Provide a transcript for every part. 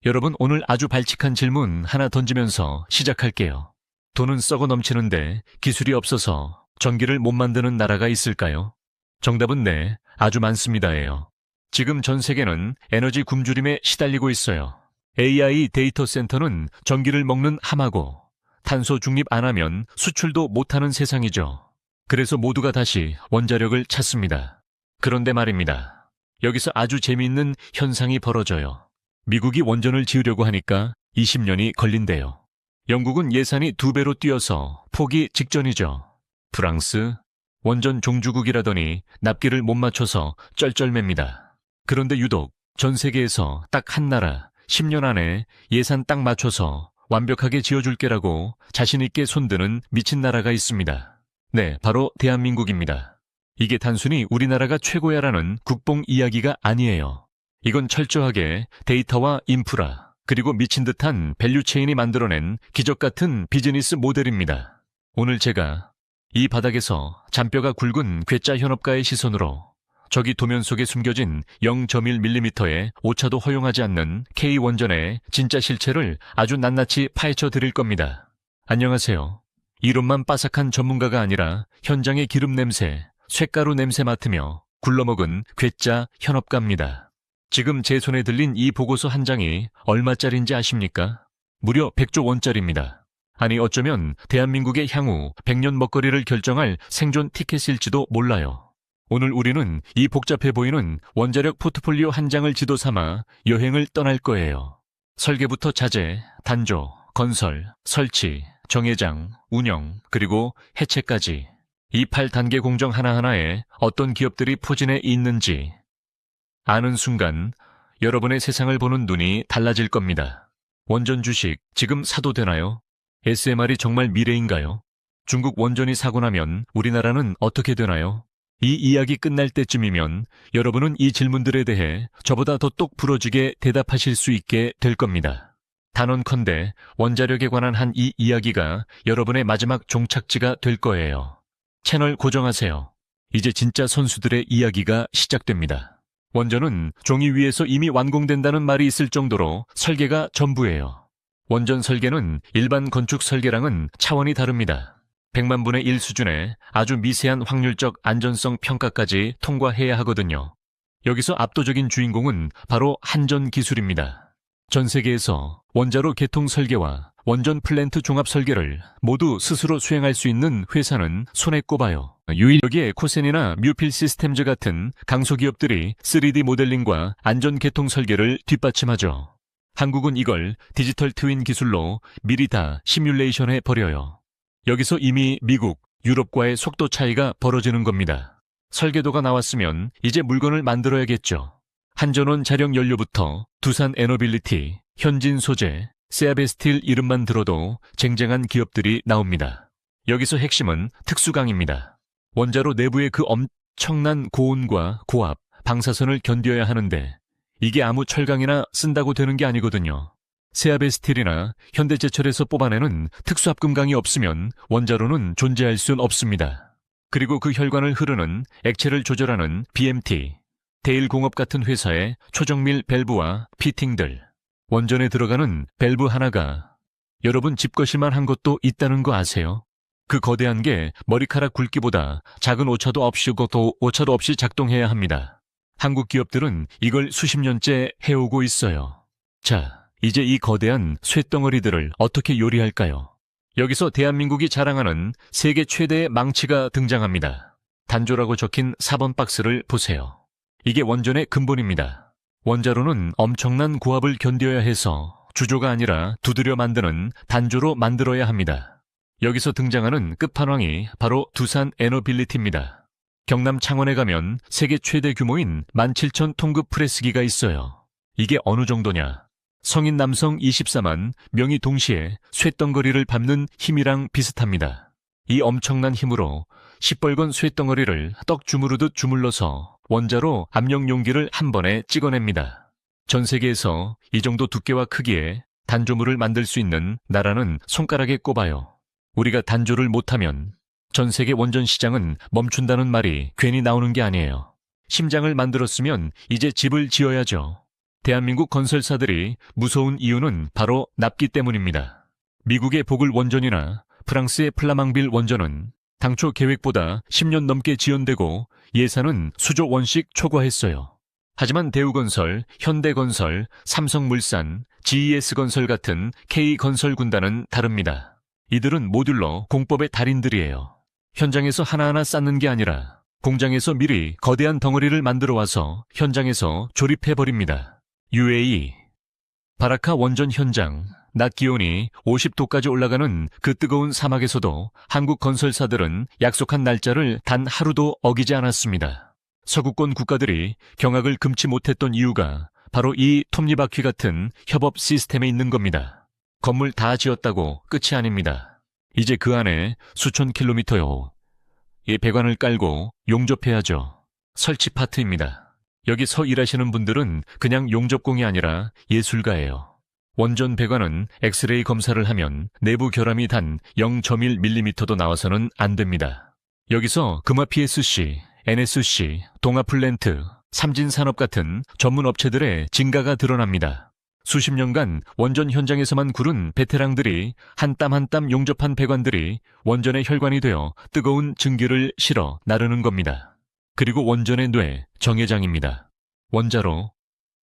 여러분, 오늘 아주 발칙한 질문 하나 던지면서 시작할게요. 돈은 썩어 넘치는데 기술이 없어서 전기를 못 만드는 나라가 있을까요? 정답은 네, 아주 많습니다예요. 지금 전 세계는 에너지 굶주림에 시달리고 있어요. AI 데이터 센터는 전기를 먹는 하마고 탄소 중립 안 하면 수출도 못하는 세상이죠. 그래서 모두가 다시 원자력을 찾습니다. 그런데 말입니다. 여기서 아주 재미있는 현상이 벌어져요. 미국이 원전을 지으려고 하니까 20년이 걸린대요. 영국은 예산이 2배로 뛰어서 포기 직전이죠. 프랑스, 원전 종주국이라더니 납기를 못 맞춰서 쩔쩔맵니다. 그런데 유독 전 세계에서 딱 한 나라 10년 안에 예산 딱 맞춰서 완벽하게 지어줄게라고 자신있게 손드는 미친 나라가 있습니다. 네, 바로 대한민국입니다. 이게 단순히 우리나라가 최고야라는 국뽕 이야기가 아니에요. 이건 철저하게 데이터와 인프라, 그리고 미친 듯한 밸류체인이 만들어낸 기적 같은 비즈니스 모델입니다. 오늘 제가 이 바닥에서 잔뼈가 굵은 괴짜 현업가의 시선으로 저기 도면 속에 숨겨진 0.1mm의 오차도 허용하지 않는 K원전의 진짜 실체를 아주 낱낱이 파헤쳐 드릴 겁니다. 안녕하세요. 이론만 빠삭한 전문가가 아니라 현장의 기름 냄새, 쇳가루 냄새 맡으며 굴러먹은 괴짜 현업가입니다. 지금 제 손에 들린 이 보고서 한 장이 얼마짜린지 아십니까? 무려 100조 원짜리입니다. 아니 어쩌면 대한민국의 향후 100년 먹거리를 결정할 생존 티켓일지도 몰라요. 오늘 우리는 이 복잡해 보이는 원자력 포트폴리오 한 장을 지도 삼아 여행을 떠날 거예요. 설계부터 자재, 단조, 건설, 설치, 정해장, 운영, 그리고 해체까지 이 8단계 공정 하나하나에 어떤 기업들이 포진해 있는지 아는 순간 여러분의 세상을 보는 눈이 달라질 겁니다. 원전 주식 지금 사도 되나요? SMR이 정말 미래인가요? 중국 원전이 사고 나면 우리나라는 어떻게 되나요? 이 이야기 끝날 때쯤이면 여러분은 이 질문들에 대해 저보다 더 똑 부러지게 대답하실 수 있게 될 겁니다. 단언컨대 원자력에 관한 한 이 이야기가 여러분의 마지막 종착지가 될 거예요. 채널 고정하세요. 이제 진짜 선수들의 이야기가 시작됩니다. 원전은 종이 위에서 이미 완공된다는 말이 있을 정도로 설계가 전부예요. 원전 설계는 일반 건축 설계랑은 차원이 다릅니다. 100만 분의 1 수준의 아주 미세한 확률적 안전성 평가까지 통과해야 하거든요. 여기서 압도적인 주인공은 바로 한전 기술입니다. 전 세계에서 원자로 개통 설계와 원전 플랜트 종합 설계를 모두 스스로 수행할 수 있는 회사는 손에 꼽아요. 여기에 코센이나 뮤필 시스템즈 같은 강소기업들이 3D 모델링과 안전 개통 설계를 뒷받침하죠. 한국은 이걸 디지털 트윈 기술로 미리 다 시뮬레이션해 버려요. 여기서 이미 미국, 유럽과의 속도 차이가 벌어지는 겁니다. 설계도가 나왔으면 이제 물건을 만들어야겠죠. 한전원 자력 연료부터 두산 에너빌리티, 현진 소재, 세아베스틸 이름만 들어도 쟁쟁한 기업들이 나옵니다. 여기서 핵심은 특수강입니다. 원자로 내부의 그 엄청난 고온과 고압, 방사선을 견뎌야 하는데 이게 아무 철강이나 쓴다고 되는 게 아니거든요. 세아베스틸이나 현대제철에서 뽑아내는 특수합금강이 없으면 원자로는 존재할 순 없습니다. 그리고 그 혈관을 흐르는 액체를 조절하는 BMT, 데일공업 같은 회사의 초정밀 밸브와 피팅들, 원전에 들어가는 밸브 하나가 여러분 집것일만 한 것도 있다는 거 아세요? 그 거대한 게 머리카락 굵기보다 작은 오차도 없이 작동해야 합니다. 한국 기업들은 이걸 수십 년째 해오고 있어요. 자, 이제 이 거대한 쇳덩어리들을 어떻게 요리할까요? 여기서 대한민국이 자랑하는 세계 최대의 망치가 등장합니다. 단조라고 적힌 4번 박스를 보세요. 이게 원전의 근본입니다. 원자로는 엄청난 고압을 견뎌야 해서 주조가 아니라 두드려 만드는 단조로 만들어야 합니다. 여기서 등장하는 끝판왕이 바로 두산 에너빌리티입니다. 경남 창원에 가면 세계 최대 규모인 17,000 톤급 프레스기가 있어요. 이게 어느 정도냐? 성인 남성 24만 명이 동시에 쇳덩어리를 밟는 힘이랑 비슷합니다. 이 엄청난 힘으로 시뻘건 쇳덩어리를 떡 주무르듯 주물러서 원자로 압력 용기를 한 번에 찍어냅니다. 전 세계에서 이 정도 두께와 크기의 단조물을 만들 수 있는 나라는 손가락에 꼽아요. 우리가 단조를 못하면 전 세계 원전 시장은 멈춘다는 말이 괜히 나오는 게 아니에요. 심장을 만들었으면 이제 집을 지어야죠. 대한민국 건설사들이 무서운 이유는 바로 납기 때문입니다. 미국의 보글 원전이나 프랑스의 플라망빌 원전은 당초 계획보다 10년 넘게 지연되고 예산은 수조 원씩 초과했어요. 하지만 대우건설, 현대건설, 삼성물산, GES건설 같은 K건설 군단은 다릅니다. 이들은 모듈러 공법의 달인들이에요. 현장에서 하나하나 쌓는 게 아니라 공장에서 미리 거대한 덩어리를 만들어 와서 현장에서 조립해버립니다. UAE 바라카 원전 현장, 낮 기온이 50도까지 올라가는 그 뜨거운 사막에서도 한국 건설사들은 약속한 날짜를 단 하루도 어기지 않았습니다. 서구권 국가들이 경악을 금치 못했던 이유가 바로 이 톱니바퀴 같은 협업 시스템에 있는 겁니다. 건물 다 지었다고 끝이 아닙니다. 이제 그 안에 수천 킬로미터요. 이 배관을 깔고 용접해야죠. 설치 파트입니다. 여기 서 일하시는 분들은 그냥 용접공이 아니라 예술가예요. 원전 배관은 엑스레이 검사를 하면 내부 결함이 단 0.1mm도 나와서는 안 됩니다. 여기서 금화 PSC, NSC, 동아플랜트, 삼진산업 같은 전문 업체들의 진가가 드러납니다. 수십 년간 원전 현장에서만 구른 베테랑들이 한 땀 한 땀 용접한 배관들이 원전의 혈관이 되어 뜨거운 증기를 실어 나르는 겁니다. 그리고 원전의 뇌, 정회장입니다. 원자로,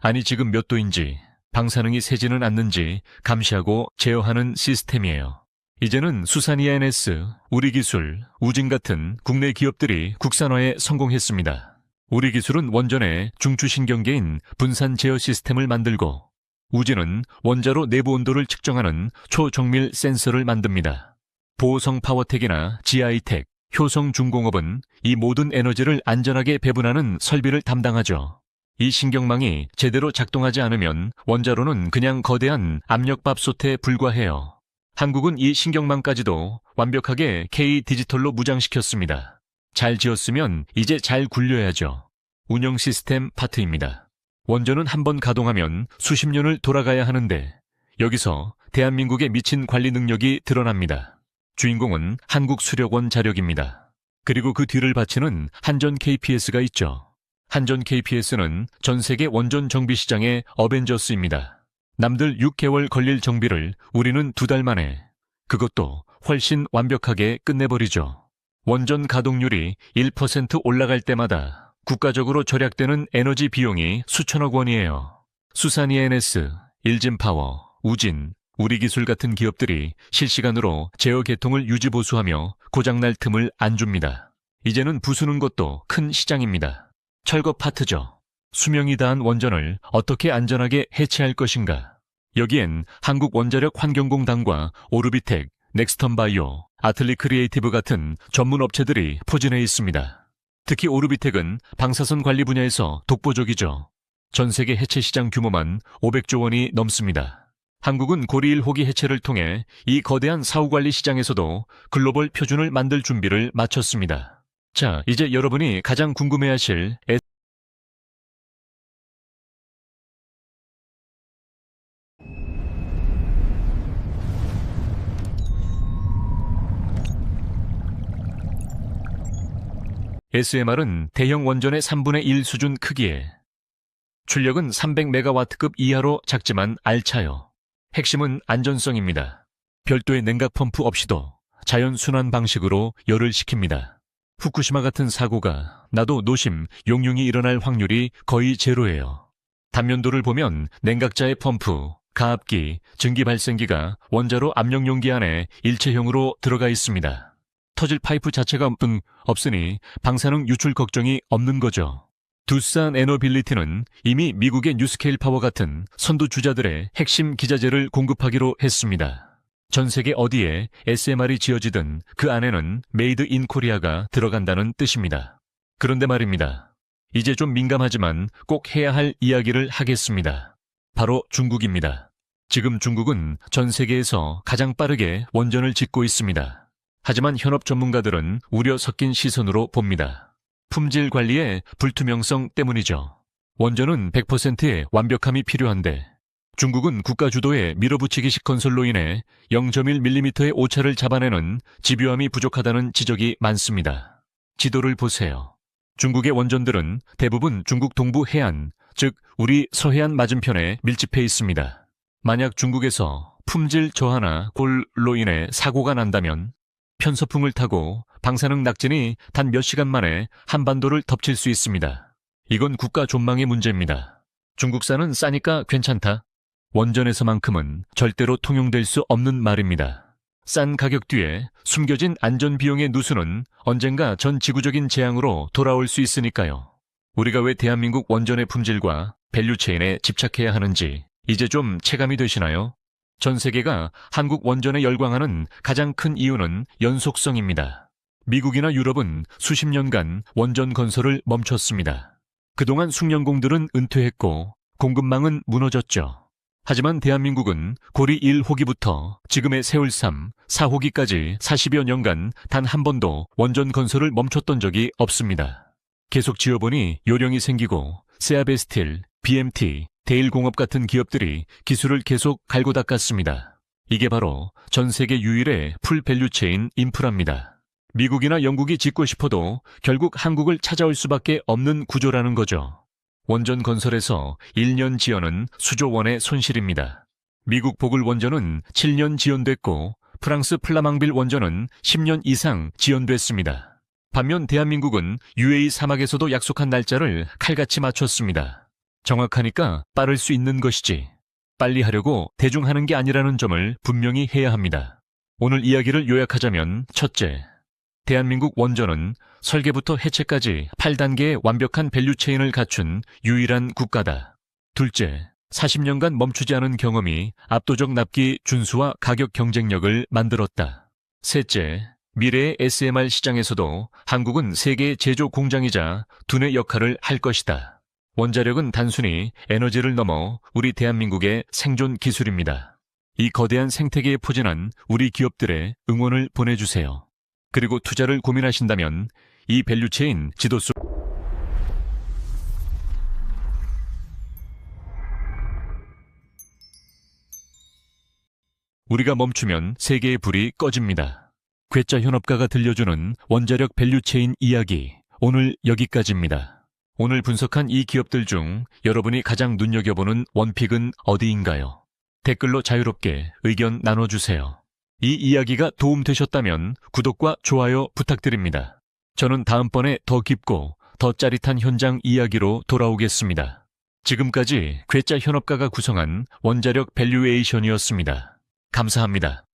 아니 지금 몇 도인지, 방사능이 새지는 않는지 감시하고 제어하는 시스템이에요. 이제는 수산이아 NS, 우리기술, 우진 같은 국내 기업들이 국산화에 성공했습니다. 우리기술은 원전의 중추신경계인 분산 제어 시스템을 만들고 우진은 원자로 내부 온도를 측정하는 초정밀 센서를 만듭니다. 보성 파워텍이나 GI텍, 효성중공업은 이 모든 에너지를 안전하게 배분하는 설비를 담당하죠. 이 신경망이 제대로 작동하지 않으면 원자로는 그냥 거대한 압력밥솥에 불과해요. 한국은 이 신경망까지도 완벽하게 K-디지털로 무장시켰습니다. 잘 지었으면 이제 잘 굴려야죠. 운영 시스템 파트입니다. 원전은 한번 가동하면 수십 년을 돌아가야 하는데 여기서 대한민국의 미친 관리 능력이 드러납니다. 주인공은 한국수력원 자력입니다. 그리고 그 뒤를 바치는 한전 KPS가 있죠. 한전 KPS는 전 세계 원전 정비 시장의 어벤져스입니다. 남들 6개월 걸릴 정비를 우리는 2달 만에, 그것도 훨씬 완벽하게 끝내버리죠. 원전 가동률이 1% 올라갈 때마다 국가적으로 절약되는 에너지 비용이 수천억 원이에요. 수산이아 NS, 일진파워, 우진, 우리기술 같은 기업들이 실시간으로 제어 개통을 유지보수하며 고장날 틈을 안 줍니다. 이제는 부수는 것도 큰 시장입니다. 철거 파트죠. 수명이 다한 원전을 어떻게 안전하게 해체할 것인가. 여기엔 한국원자력환경공단과 오르비텍, 넥스턴바이오, 아틀리 크리에이티브 같은 전문 업체들이 포진해 있습니다. 특히 오르비텍은 방사선 관리 분야에서 독보적이죠. 전 세계 해체 시장 규모만 500조 원이 넘습니다. 한국은 고리 1호기 해체를 통해 이 거대한 사후관리 시장에서도 글로벌 표준을 만들 준비를 마쳤습니다. 자, 이제 여러분이 가장 궁금해하실 SMR은 대형 원전의 3분의 1 수준 크기에 출력은 300메가와트급 이하로 작지만 알차요. 핵심은 안전성입니다. 별도의 냉각 펌프 없이도 자연 순환 방식으로 열을 식힙니다. 후쿠시마 같은 사고가 나도 노심, 용융이 일어날 확률이 거의 제로예요. 단면도를 보면 냉각자의 펌프, 가압기, 증기 발생기가 원자로 압력 용기 안에 일체형으로 들어가 있습니다. 터질 파이프 자체가 없으니 방사능 유출 걱정이 없는 거죠. 두산 에너빌리티는 이미 미국의 뉴스케일 파워 같은 선두주자들의 핵심 기자재를 공급하기로 했습니다. 전 세계 어디에 SMR이 지어지든 그 안에는 메이드 인 코리아가 들어간다는 뜻입니다. 그런데 말입니다. 이제 좀 민감하지만 꼭 해야 할 이야기를 하겠습니다. 바로 중국입니다. 지금 중국은 전 세계에서 가장 빠르게 원전을 짓고 있습니다. 하지만 현업 전문가들은 우려 섞인 시선으로 봅니다. 품질 관리의 불투명성 때문이죠. 원전은 100%의 완벽함이 필요한데 중국은 국가 주도의 밀어붙이기식 건설로 인해 0.1mm의 오차를 잡아내는 집요함이 부족하다는 지적이 많습니다. 지도를 보세요. 중국의 원전들은 대부분 중국 동부 해안, 즉 우리 서해안 맞은편에 밀집해 있습니다. 만약 중국에서 품질 저하나 골로 인해 사고가 난다면 편서풍을 타고 방사능 낙진이 단 몇 시간 만에 한반도를 덮칠 수 있습니다. 이건 국가 존망의 문제입니다. 중국산은 싸니까 괜찮다. 원전에서만큼은 절대로 통용될 수 없는 말입니다. 싼 가격 뒤에 숨겨진 안전 비용의 누수는 언젠가 전 지구적인 재앙으로 돌아올 수 있으니까요. 우리가 왜 대한민국 원전의 품질과 밸류체인에 집착해야 하는지 이제 좀 체감이 되시나요? 전 세계가 한국 원전에 열광하는 가장 큰 이유는 연속성입니다. 미국이나 유럽은 수십 년간 원전 건설을 멈췄습니다. 그동안 숙련공들은 은퇴했고 공급망은 무너졌죠. 하지만 대한민국은 고리 1호기부터 지금의 세월 3, 4호기까지 40여 년간 단 한 번도 원전 건설을 멈췄던 적이 없습니다. 계속 지어보니 요령이 생기고 세아베스틸, BMT, 대일공업 같은 기업들이 기술을 계속 갈고 닦았습니다. 이게 바로 전 세계 유일의 풀밸류체인 인프라입니다. 미국이나 영국이 짓고 싶어도 결국 한국을 찾아올 수밖에 없는 구조라는 거죠. 원전 건설에서 1년 지연은 수조 원의 손실입니다. 미국 보글 원전은 7년 지연됐고 프랑스 플라망빌 원전은 10년 이상 지연됐습니다. 반면 대한민국은 UAE 사막에서도 약속한 날짜를 칼같이 맞췄습니다. 정확하니까 빠를 수 있는 것이지 빨리 하려고 대충하는 게 아니라는 점을 분명히 해야 합니다. 오늘 이야기를 요약하자면 첫째, 대한민국 원전은 설계부터 해체까지 8단계의 완벽한 밸류체인을 갖춘 유일한 국가다. 둘째, 40년간 멈추지 않은 경험이 압도적 납기 준수와 가격 경쟁력을 만들었다. 셋째, 미래의 SMR 시장에서도 한국은 세계 제조 공장이자 두뇌 역할을 할 것이다. 원자력은 단순히 에너지를 넘어 우리 대한민국의 생존 기술입니다. 이 거대한 생태계에 포진한 우리 기업들의 응원을 보내주세요. 그리고 투자를 고민하신다면 이 밸류체인 지도 속 우리가 멈추면 세계의 불이 꺼집니다. 괴짜 현업가가 들려주는 원자력 밸류체인 이야기, 오늘 여기까지입니다. 오늘 분석한 이 기업들 중 여러분이 가장 눈여겨보는 원픽은 어디인가요? 댓글로 자유롭게 의견 나눠주세요. 이 이야기가 도움되셨다면 구독과 좋아요 부탁드립니다. 저는 다음번에 더 깊고 더 짜릿한 현장 이야기로 돌아오겠습니다. 지금까지 괴짜 현업가가 구성한 원자력 밸류에이션이었습니다. 감사합니다.